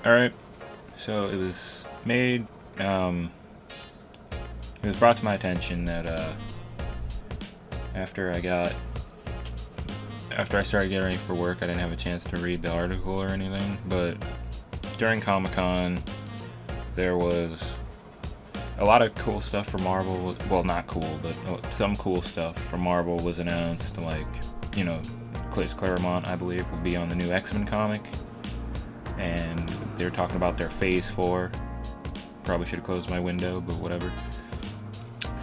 Alright, so it was made, it was brought to my attention that, after I started getting ready for work, I didn't have a chance to read the article or anything, but during Comic-Con, there was a lot of cool stuff for Marvel. Well, not cool, but some cool stuff for Marvel was announced, like, Chris Claremont, I believe, will be on the new X-Men comic, and they're talking about their Phase 4. Probably should have closed my window, but whatever.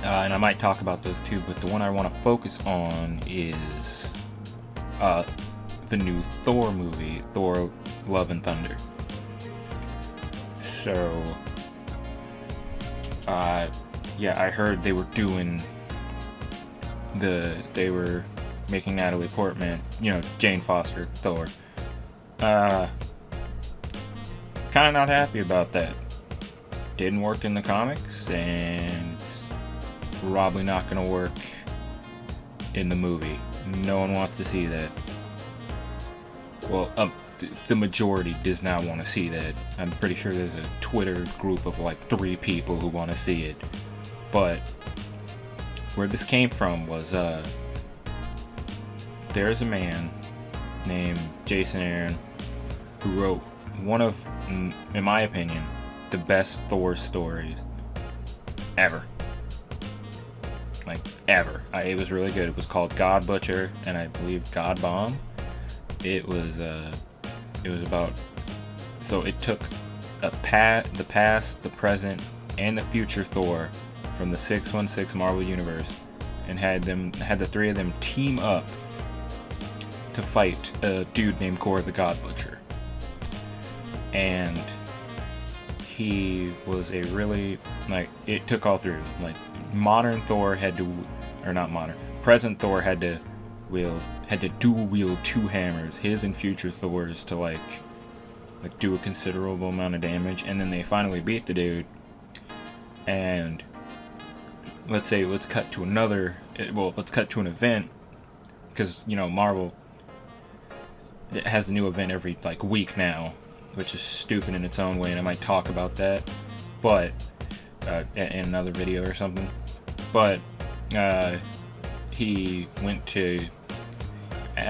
And I might talk about those too, but the one I want to focus on is the new Thor movie, Thor: Love and Thunder. So, yeah, I heard they were making Natalie Portman, Jane Foster, Thor. Kind of not happy about that. Didn't work in the comics, and it's probably not going to work in the movie. No one wants to see that. Well, the majority does not want to see that. I'm pretty sure there's a Twitter group of like 3 people who want to see it. But where this came from was there's a man named Jason Aaron who wrote one of, in my opinion, the best Thor stories ever. Like, ever. It was really good. It was called God Butcher, and I believe God Bomb. It was about, so it took the past, the present, and the future Thor from the 616 Marvel Universe, and had the 3 of them team up to fight a dude named Gore the God Butcher. And he was a really, it took all through. Modern Thor present Thor had to dual wield 2 hammers, his and future Thor's, to do a considerable amount of damage, and then they finally beat the dude. And let's cut to an event, because Marvel, it has a new event every week now, which is stupid in its own way, and I might talk about that, but in another video or something. But he went to,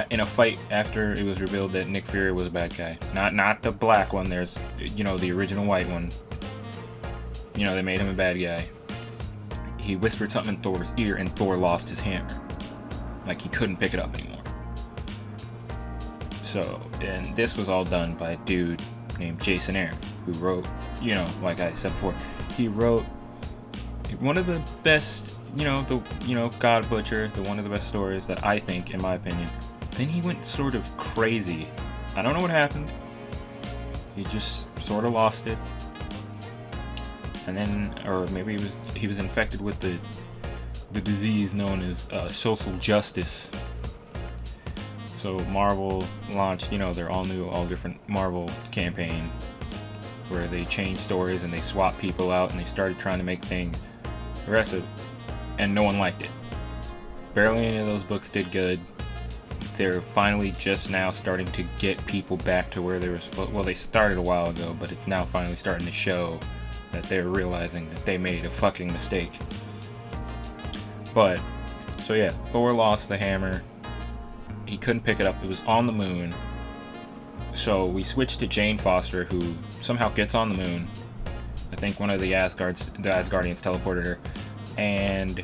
in a fight after it was revealed that Nick Fury was a bad guy, not the black one. There's the original white one. They made him a bad guy. He whispered something in Thor's ear, and Thor lost his hammer. He couldn't pick it up anymore. So, and this was all done by a dude named Jason Aaron, who wrote, like I said before, he wrote one of the best, God Butcher, one of the best stories that I think, in my opinion. Then he went sort of crazy. I don't know what happened. He just sort of lost it. And then, or maybe he was infected with the disease known as social justice. So Marvel launched, their all different Marvel campaign, where they changed stories and they swapped people out and they started trying to make things aggressive, and no one liked it. Barely any of those books did good. They're finally just now starting to get people back to where they were. Well, they started a while ago, but it's now finally starting to show that they're realizing that they made a fucking mistake. But, so yeah, Thor lost the hammer. He couldn't pick it up. It was on the moon. So we switched to Jane Foster, who somehow gets on the moon. I think one of the Asgardians teleported her, and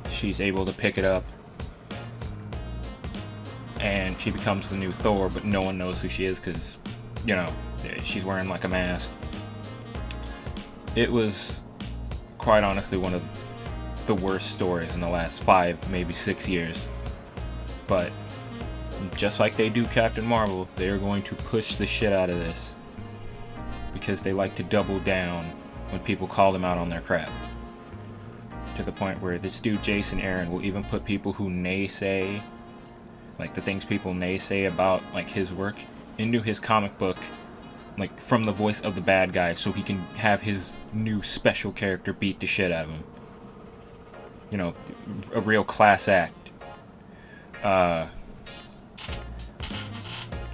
she's able to pick it up. And she becomes the new Thor, but no one knows who she is because, she's wearing a mask. It was, quite honestly, one of the worst stories in the last 5, maybe 6 years. But just like they do Captain Marvel, they are going to push the shit out of this, because they like to double down when people call them out on their crap. To the point where this dude Jason Aaron will even put people who naysay, the things people naysay about his work, into his comic book, from the voice of the bad guy, so he can have his new special character beat the shit out of him. A real class act.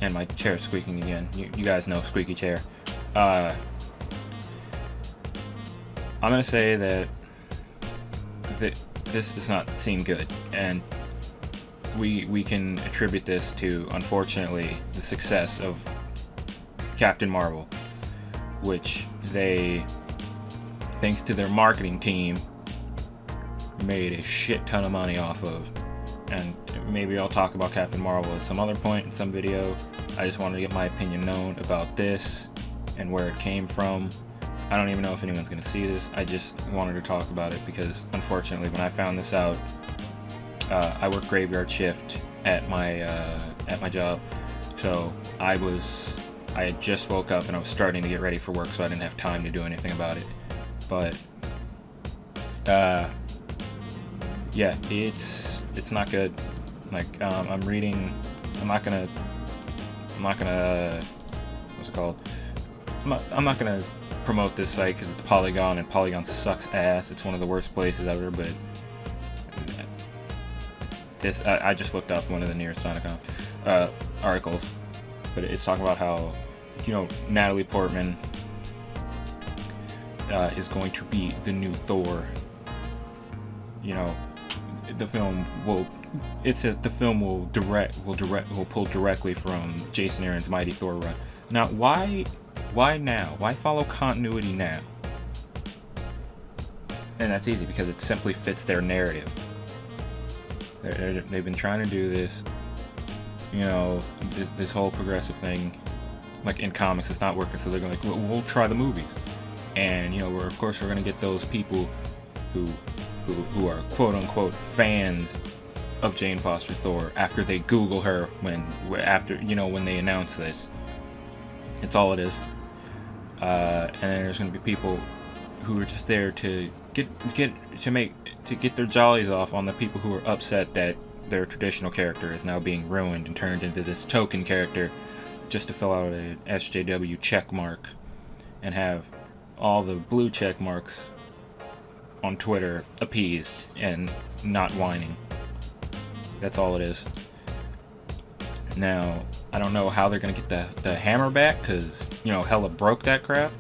And my chair's squeaking again. You guys know squeaky chair. I'm gonna say that this does not seem good, and we can attribute this to, unfortunately, the success of Captain Marvel, which they, thanks to their marketing team, made a shit ton of money off of. And maybe I'll talk about Captain Marvel at some other point in some video. I just wanted to get my opinion known about this and where it came from. I don't even know if anyone's going to see this. I just wanted to talk about it because, unfortunately, when I found this out, I work graveyard shift at my job, so I had just woke up and I was starting to get ready for work, so I didn't have time to do anything about it. But yeah, it's not good. Like, I'm reading. I'm not gonna. What's it called? I'm not gonna promote this site because it's Polygon, and Polygon sucks ass. It's one of the worst places ever. But this, I just looked up one of the nearest Sonicon articles, but it's talking about how, Natalie Portman is going to be the new Thor. The film will. The film will pull directly from Jason Aaron's Mighty Thor run. Now, why now? Why follow continuity now? And that's easy, because it simply fits their narrative. They've been trying to do this, this whole progressive thing. Like, in comics, it's not working, so they're going, we'll try the movies. And, we're going to get those people who are quote-unquote fans of Jane Foster Thor after they Google her when they announce this. It's all it is. And then there's going to be people who are just there to get their jollies off on the people who are upset that their traditional character is now being ruined and turned into this token character just to fill out an SJW check mark and have all the blue check marks on Twitter appeased and not whining. That's all it is. Now, I don't know how they're going to get the hammer back, because, Hela broke that crap.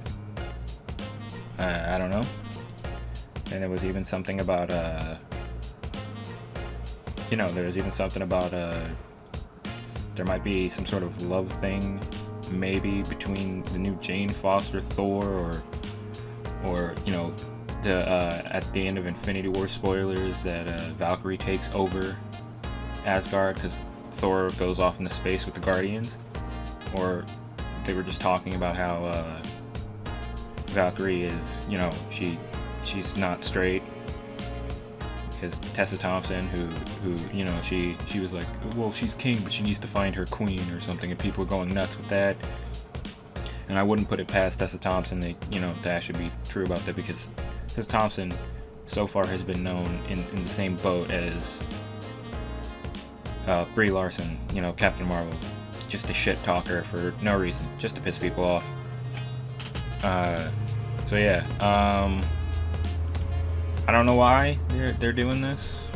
I don't know. And there was even something about, there might be some sort of love thing, maybe, between the new Jane Foster Thor, or at the end of Infinity War spoilers, that Valkyrie takes over Asgard because Thor goes off into space with the Guardians. Or they were just talking about how Valkyrie is, she's not straight, because Tessa Thompson, who she was like, well, she's king, but she needs to find her queen or something, and people are going nuts with that. And I wouldn't put it past Tessa Thompson to actually be true about that, because Tessa Thompson so far has been known in the same boat as Brie Larson, Captain Marvel, just a shit talker for no reason, just to piss people off. So yeah, I don't know why they're doing this.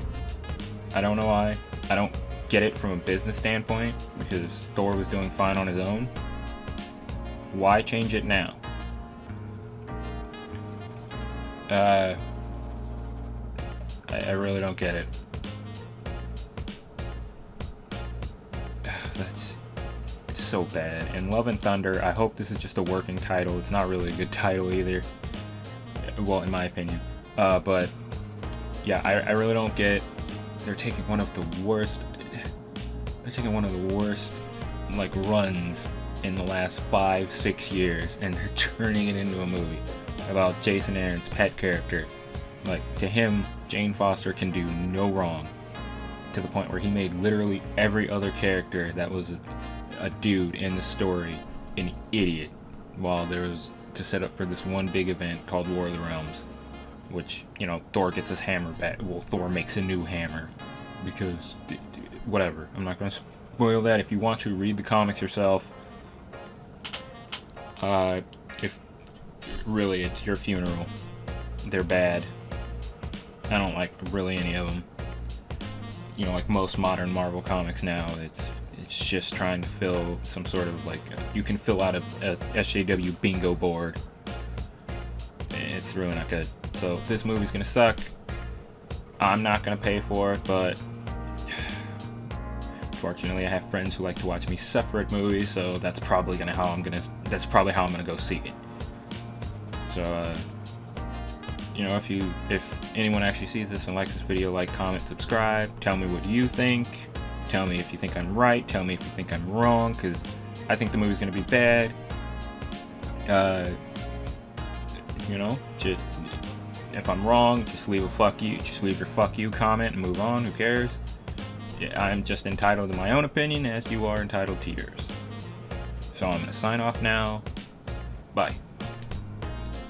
I don't know why. I don't get it from a business standpoint, because Thor was doing fine on his own. Why change it now? I really don't get it. It's so bad. And Love and Thunder, I hope this is just a working title. It's not really a good title either. Well, in my opinion. But yeah, I really don't get. They're taking one of the worst like runs in the last 5-6 years, and they're turning it into a movie about Jason Aaron's pet character. Like, to him, Jane Foster can do no wrong, to the point where he made literally every other character that was a dude in the story an idiot, while there was to set up for this one big event called War of the Realms, which, Thor gets his hammer back. Well, Thor makes a new hammer, because whatever. I'm not going to spoil that. If you want to, read the comics yourself. If really it's your funeral, they're bad. I don't like really any of them. Like most modern Marvel comics now, it's It's just trying to fill some sort of like, you can fill out a SJW bingo board. It's really not good. So this movie's gonna suck. I'm not gonna pay for it, but fortunately I have friends who like to watch me suffer at movies, so that's probably how I'm gonna go see it. So you know, if anyone actually sees this and likes this video, like, comment, subscribe, tell me what you think, tell me if you think I'm right, tell me if you think I'm wrong, because I think the movie's gonna be bad. You know, just, if I'm wrong, just leave your fuck you comment and move on. Who cares? Yeah, I'm just entitled to my own opinion, as you are entitled to yours. So I'm gonna sign off now. Bye.